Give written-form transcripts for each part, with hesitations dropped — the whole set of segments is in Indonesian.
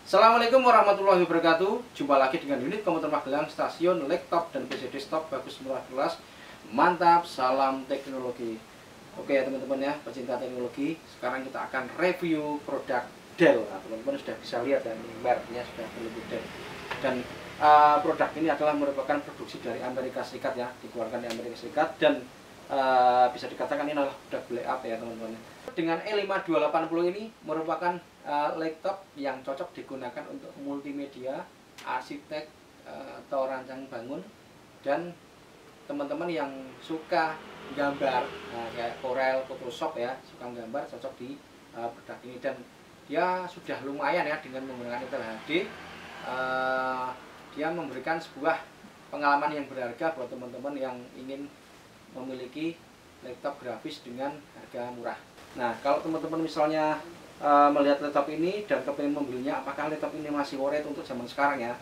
Assalamualaikum warahmatullahi wabarakatuh. Jumpa lagi dengan unit komputer Magelang, stasiun, laptop, dan PC desktop bagus murah kelas. Mantap, salam teknologi. Oke ya teman-teman ya, pecinta teknologi. Sekarang kita akan review produk Dell. Nah, teman-teman sudah bisa lihat ya, ini mereknya sudah berlogo Dell. Dan produk ini adalah merupakan produksi dari Amerika Serikat ya, dikeluarkan di Amerika Serikat dan bisa dikatakan ini adalah produk black up ya teman-teman. Dengan E5280 ini merupakan laptop yang cocok digunakan untuk multimedia, arsitek, atau rancang bangun, dan teman-teman yang suka gambar kayak Corel, Photoshop ya, suka gambar cocok di produk ini. Dan dia sudah lumayan ya dengan menggunakan Intel HD. Dia memberikan sebuah pengalaman yang berharga buat teman-teman yang ingin memiliki laptop grafis dengan harga murah. Nah, kalau teman-teman misalnya melihat laptop ini dan kepingin membelinya, apakah laptop ini masih worth it untuk zaman sekarang ya?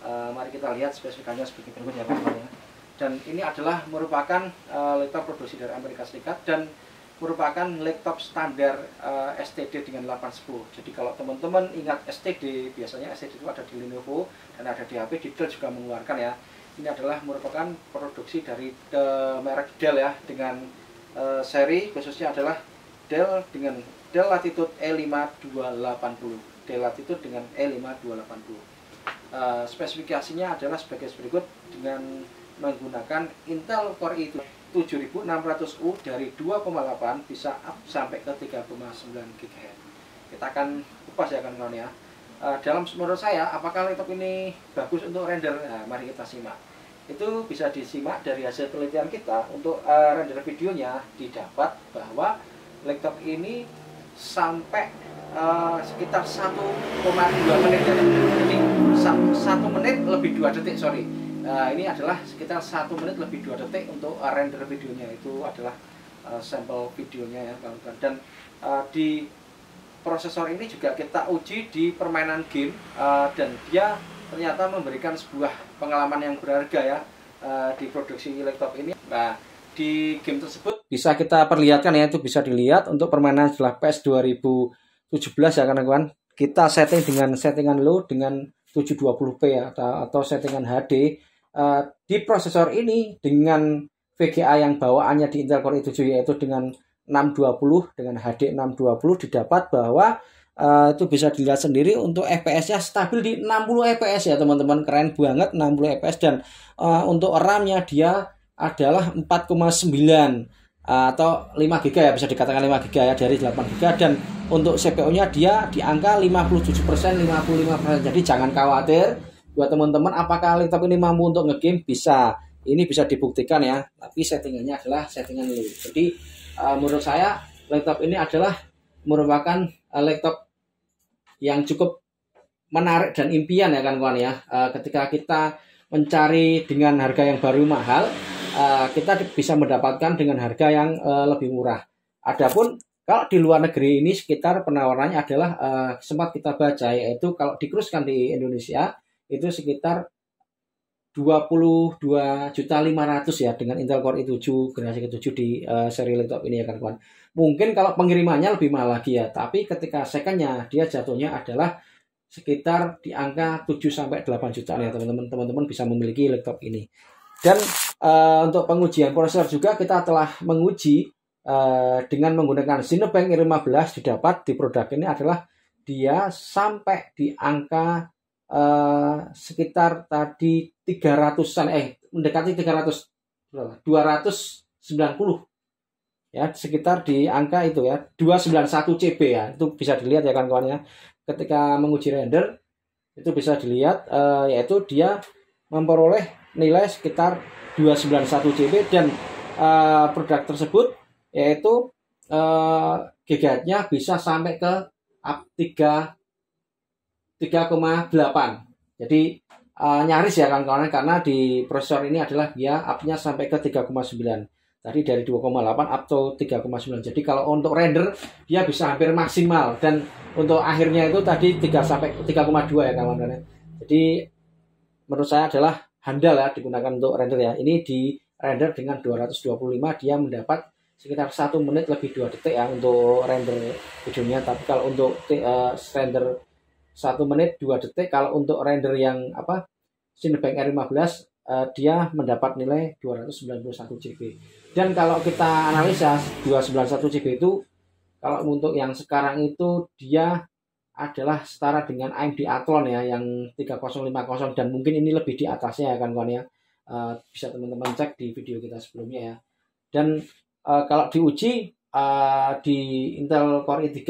Mari kita lihat spesifikasinya seperti berikut ya teman-teman. Dan ini adalah merupakan laptop produksi dari Amerika Serikat dan merupakan laptop standar STD dengan 810. Jadi kalau teman-teman ingat STD, biasanya STD itu ada di Lenovo dan ada di HP. Di Dell juga mengeluarkan ya. Ini adalah merupakan produksi dari merek Dell ya, dengan seri khususnya adalah Dell dengan Dell Latitude E5280. Dell Latitude dengan E5280. Spesifikasinya adalah sebagai berikut, dengan menggunakan Intel Core i7-7600U dari 2,8 bisa up sampai ke 3,9 GHz. Kita akan kupas ya kawan-kawan ya. Dalam menurut saya, apakah laptop ini bagus untuk render? Nah, mari kita simak. Itu bisa disimak dari hasil penelitian kita. Untuk render videonya didapat bahwa laptop ini sampai sekitar 1,2 menit ya. Jadi 1 menit lebih 2 detik, sorry. Ini adalah sekitar 1 menit lebih 2 detik untuk render videonya. Itu adalah sampel videonya ya kawan-kawan. Dan di prosesor ini juga kita uji di permainan game, dan dia ternyata memberikan sebuah pengalaman yang berharga ya di produksi laptop ini. Nah, di game tersebut bisa kita perlihatkan ya, itu bisa dilihat untuk permainan setelah PES 2017 ya kawan-kawan. Kita setting dengan settingan low dengan 720p ya, atau settingan HD. Di prosesor ini dengan VGA yang bawaannya di Intel Core i7 yaitu dengan 620 dengan HD 620, didapat bahwa itu bisa dilihat sendiri untuk FPS-nya stabil di 60 FPS ya teman-teman. Keren banget, 60 FPS. Dan untuk RAM-nya dia adalah 4,9 atau 5 GB ya, bisa dikatakan 5 GB ya dari 8 GB. Dan untuk CPU-nya dia di angka 57%, 55%. Jadi jangan khawatir buat teman-teman, apakah laptop ini mampu untuk ngegame? Bisa. Ini bisa dibuktikan ya, tapi settingannya adalah settingan low. Jadi menurut saya laptop ini adalah merupakan laptop yang cukup menarik dan impian ya kawan-kawan ya. Ketika kita mencari dengan harga yang baru mahal, kita bisa mendapatkan dengan harga yang lebih murah. Adapun kalau di luar negeri ini sekitar penawarannya adalah sempat kita baca, yaitu kalau dikuruskan di Indonesia itu sekitar 22.500.000 ya dengan Intel Core i7 generasi ke-7 di seri laptop ini ya kawan-kawan. Mungkin kalau pengirimannya lebih mahal lagi ya, tapi ketika secondnya dia jatuhnya adalah sekitar di angka 7-8 jutaan ya teman-teman. Teman-teman bisa memiliki laptop ini. Dan untuk pengujian prosesor juga kita telah menguji dengan menggunakan Cinebench i15. Didapat di produk ini adalah dia sampai di angka sekitar tadi 300-an, mendekati 290 ya, sekitar di angka itu ya, 291 CB ya. Itu bisa dilihat ya kawan-kawan ya. Ketika menguji render itu bisa dilihat yaitu dia memperoleh nilai sekitar 291 CB. Dan produk tersebut yaitu GHz-nya bisa sampai ke 3,8. Jadi nyaris ya kawan-kawan, karena di prosesor ini adalah dia up-nya sampai ke 3,9. Tadi dari 2,8 up to 3,9. Jadi kalau untuk render dia bisa hampir maksimal, dan untuk akhirnya itu tadi 3 sampai 3,2 ya kawan-kawan. Jadi menurut saya adalah handal ya digunakan untuk render ya. Ini di render dengan 225 dia mendapat sekitar 1 menit lebih 2 detik ya untuk render videonya. Tapi kalau untuk render 1 menit 2 detik. Kalau untuk render yang Cinebench R15 dia mendapat nilai 291 GB. Dan kalau kita analisa 291 GB itu kalau untuk yang sekarang itu dia adalah setara dengan AMD Athlon ya, yang 3050, dan mungkin ini lebih di atasnya ya kawan-kawan ya. Bisa teman-teman cek di video kita sebelumnya ya. Dan kalau diuji di Intel Core i3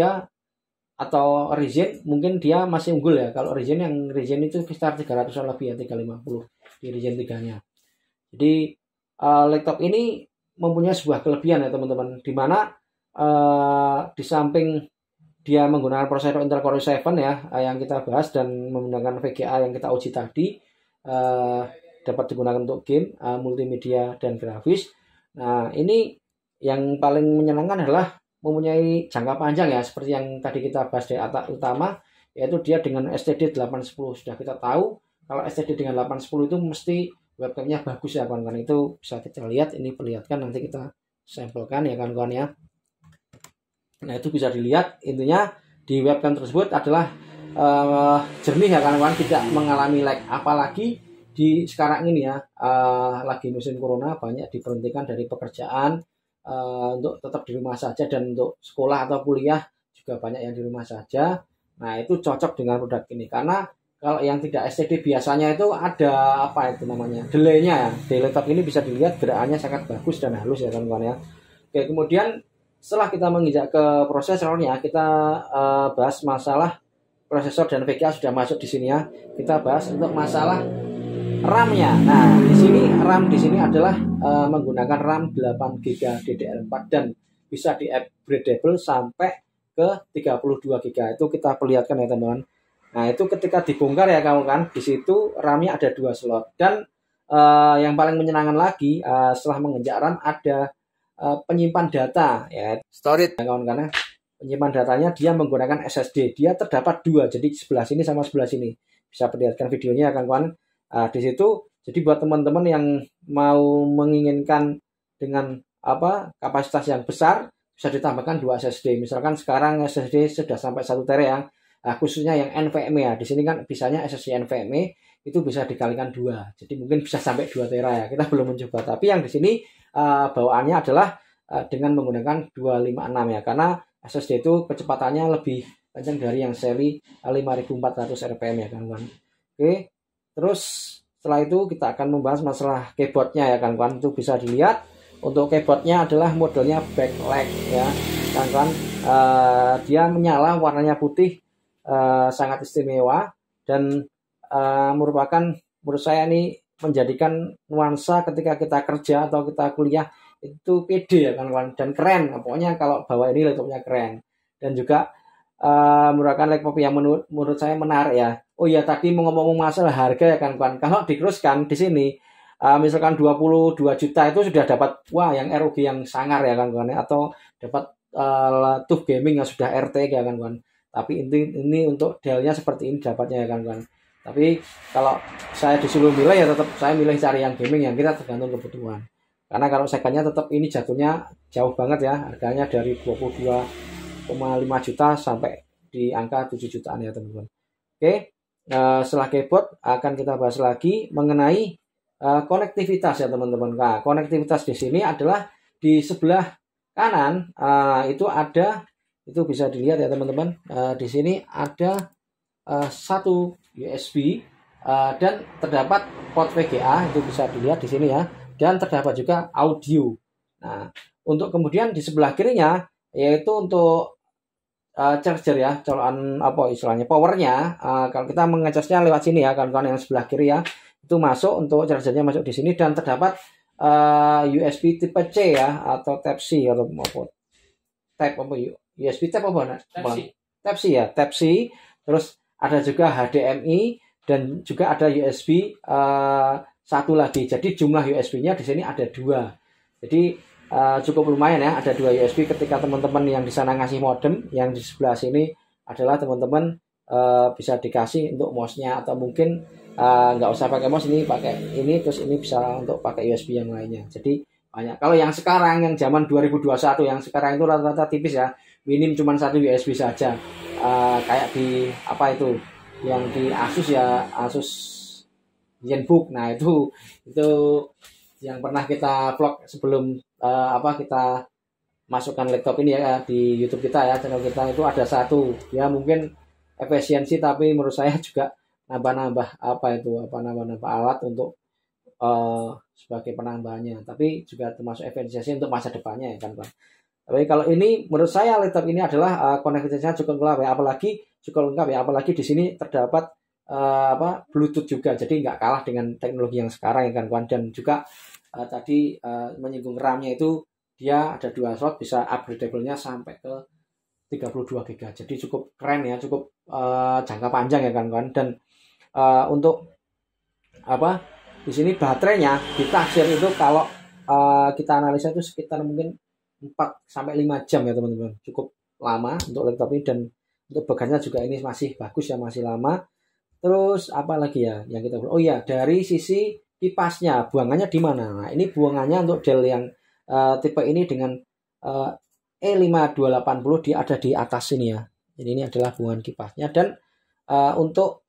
atau Ryzen mungkin dia masih unggul ya. Kalau Ryzen itu sekitar 300-an lebih ya, 350 di Ryzen 3-nya. Jadi laptop ini mempunyai sebuah kelebihan ya teman-teman, di mana di samping dia menggunakan prosesor Intel Core i7 ya, yang kita bahas, dan menggunakan VGA yang kita uji tadi, dapat digunakan untuk game, multimedia, dan grafis. Nah, ini yang paling menyenangkan adalah mempunyai jangka panjang ya, seperti yang tadi kita bahas di utama, yaitu dia dengan SSD 810. Sudah kita tahu kalau SSD dengan 810 itu mesti webcamnya bagus ya kawan-kawan. Itu bisa kita lihat, ini perlihatkan, nanti kita sampelkan ya kawan-kawan ya. Nah, itu bisa dilihat, intinya di webcam tersebut adalah jernih ya kawan-kawan, tidak mengalami lag. Apalagi di sekarang ini ya, lagi musim corona, banyak diberhentikan dari pekerjaan untuk tetap di rumah saja, dan untuk sekolah atau kuliah juga banyak yang di rumah saja. Nah, itu cocok dengan produk ini, karena kalau yang tidak SSD biasanya itu ada delay-nya ya. Di laptop ini bisa dilihat gerakannya sangat bagus dan halus ya kawan-kawan ya. Oke, kemudian setelah kita menginjak ke prosesornya, kita bahas masalah prosesor dan VGA sudah masuk di sini ya. Kita bahas untuk masalah RAM-nya. Nah, di sini RAM di sini adalah menggunakan RAM 8 GB DDR4 dan bisa di-upgradable sampai ke 32 GB. Itu kita perlihatkan ya teman-teman. Nah, itu ketika dibongkar ya kawan-kawan, di situ RAM-nya ada 2 slot, dan yang paling menyenangkan lagi, setelah menginjak RAM ada penyimpan data ya, storage ya kawan-kawan. Penyimpan datanya dia menggunakan SSD. Dia terdapat 2, jadi sebelah sini sama sebelah sini. Bisa perlihatkan videonya ya kawan-kawan. Di situ, jadi buat teman-teman yang mau menginginkan dengan kapasitas yang besar, bisa ditambahkan 2 SSD. Misalkan sekarang SSD sudah sampai 1 TB ya. Khususnya yang NVMe ya. Di sini kan bisanya SSD NVMe itu bisa dikalikan 2. Jadi mungkin bisa sampai 2 TB ya. Kita belum mencoba. Tapi yang di sini bawaannya adalah dengan menggunakan 256 ya. Karena SSD itu kecepatannya lebih kencang dari yang seri 5400 RPM ya kawan-kawan. Oke. Terus setelah itu kita akan membahas masalah keyboardnya ya kawan-kawan. Itu bisa dilihat untuk keyboardnya adalah modelnya backlight ya kawan-kawan. Dia menyala, warnanya putih, sangat istimewa, dan merupakan, menurut saya ini menjadikan nuansa ketika kita kerja atau kita kuliah itu pede ya kawan-kawan, dan keren. Pokoknya kalau bawa ini laptopnya keren, dan juga merupakan laptop yang menurut saya menarik ya. Oh iya, tadi mau ngomong masalah harga ya kawan-kawan. Kalau dikruskan di sini misalkan 22 juta itu sudah dapat yang ROG yang sangar ya kawan-kawan, atau dapat TUF gaming yang sudah RT ya kawan-kawan. Tapi ini untuk Dell-nya seperti ini dapatnya ya kawan-kawan. Tapi kalau saya disuruh milih ya tetap saya milih cari yang gaming, yang kita tergantung kebutuhan. Karena kalau secondnya tetap ini jatuhnya jauh banget ya, harganya dari 22,5 juta sampai di angka 7 jutaan ya teman-teman. Oke, setelah keyboard akan kita bahas lagi mengenai konektivitas ya teman-teman. Nah, konektivitas di sini adalah di sebelah kanan itu ada, itu bisa dilihat ya teman-teman. Di sini ada satu USB dan terdapat port VGA, itu bisa dilihat di sini ya, dan terdapat juga audio. Nah, untuk kemudian di sebelah kirinya yaitu untuk charger ya, colokan istilahnya powernya. Kalau kita mengecasnya lewat sini ya kawan-kawan, yang sebelah kiri ya, itu masuk, untuk chargernya masuk di sini, dan terdapat USB tipe C ya, atau Type C atau USB Type Type C ya, Type C. Terus ada juga HDMI, dan juga ada USB satu lagi. Jadi jumlah USB-nya di sini ada 2. Jadi cukup lumayan ya, ada 2 USB. Ketika teman-teman yang di sana ngasih modem, yang di sebelah sini adalah teman-teman bisa dikasih untuk mouse-nya, atau mungkin nggak usah pakai mouse, ini pakai ini, terus ini bisa untuk pakai USB yang lainnya. Jadi banyak. Kalau yang sekarang, yang zaman 2021, yang sekarang itu rata-rata tipis ya, minim cuma 1 USB saja. Kayak di yang di Asus ya, Asus ZenBook. Nah itu yang pernah kita vlog sebelum kita masukkan laptop ini ya di YouTube kita ya, channel kita itu ada satu ya, mungkin efisiensi tapi menurut saya juga nambah-nambah nambah-nambah alat untuk sebagai penambahannya, tapi juga termasuk efisiensi untuk masa depannya ya kan Pak. Tapi kalau ini menurut saya laptop ini adalah konektivitasnya cukup lengkap ya, apalagi di sini terdapat Bluetooth juga, jadi nggak kalah dengan teknologi yang sekarang ya kan kawan. Dan juga tadi menyinggung RAM-nya itu dia ada 2 slot, bisa upgradable-nya sampai ke 32 GB, jadi cukup keren ya, cukup jangka panjang ya kan kawan. Dan untuk di sini baterainya ditaksir itu kalau kita analisa itu sekitar mungkin 4-5 jam ya teman-teman, cukup lama untuk laptop ini. Dan untuk bagannya juga ini masih bagus ya, masih lama. Terus apa lagi ya yang kita dari sisi kipasnya, buangannya di mana? Nah ini buangannya untuk Dell yang tipe ini dengan E5280 dia ada di atas sini ya. Jadi ini adalah buangan kipasnya. Dan untuk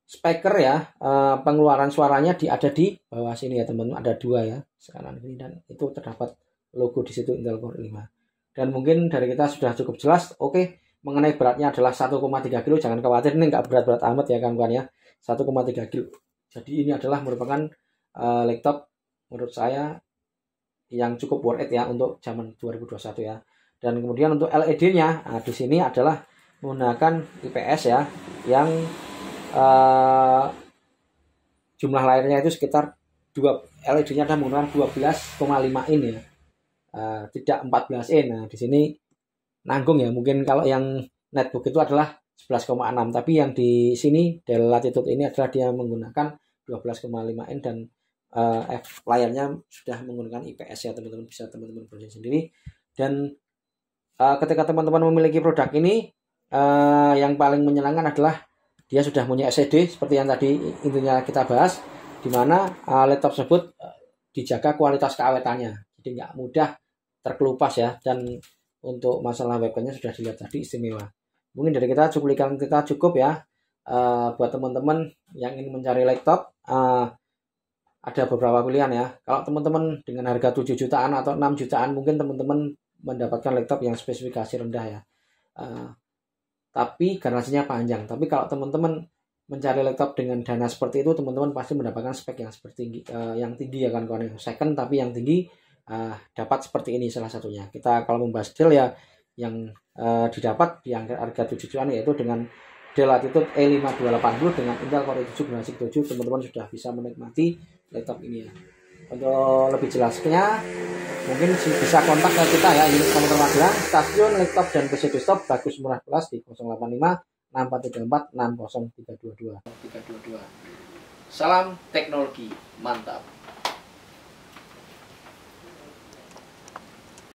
speaker ya, pengeluaran suaranya ada di bawah sini ya teman-teman, ada 2 ya sekarang ini, dan itu terdapat logo di situ Intel Core i5. Dan mungkin dari kita sudah cukup jelas. Oke, mengenai beratnya adalah 1,3 kilo, jangan khawatir, ini nggak berat-berat amat ya kawan-kawan ya, 1,3 kilo. Jadi ini adalah merupakan laptop menurut saya yang cukup worth it ya untuk zaman 2021 ya. Dan kemudian untuk LED-nya, di sini adalah menggunakan IPS ya, yang jumlah layarnya itu sekitar LED-nya ada menggunakan 12,5 in ya, tidak 14 in. Nah di sini nanggung ya, mungkin kalau yang netbook itu adalah 11,6, tapi yang di sini Dell Latitude ini adalah dia menggunakan 12,5 in, dan layarnya sudah menggunakan IPS ya teman-teman, bisa teman-teman browsing sendiri. Dan ketika teman-teman memiliki produk ini, yang paling menyenangkan adalah dia sudah punya SSD seperti yang tadi intinya kita bahas, di mana laptop tersebut dijaga kualitas keawetannya, jadi nggak mudah terkelupas ya. Dan untuk masalah webcamnya sudah dilihat tadi, istimewa. Mungkin dari kita cukup ya. Buat teman-teman yang ingin mencari laptop, ada beberapa pilihan ya. Kalau teman-teman dengan harga 7 jutaan atau 6 jutaan, mungkin teman-teman mendapatkan laptop yang spesifikasi rendah ya, tapi garansinya panjang. Tapi kalau teman-teman mencari laptop dengan dana seperti itu, teman-teman pasti mendapatkan spek yang yang tinggi ya kan kawan. Second tapi yang tinggi, dapat seperti ini salah satunya. Kita kalau membahas Dell ya, yang didapat di harga 7 jutaan yaitu dengan Dell Latitude E5280 dengan Intel Core i7 generasi 7, teman-teman sudah bisa menikmati laptop ini ya. Untuk lebih jelasnya mungkin bisa kontak ke kita ya, unit komputer Magelang, stasiun laptop dan PC desktop Bagus Murah Plus di 085 6434 60322. Salam teknologi mantap.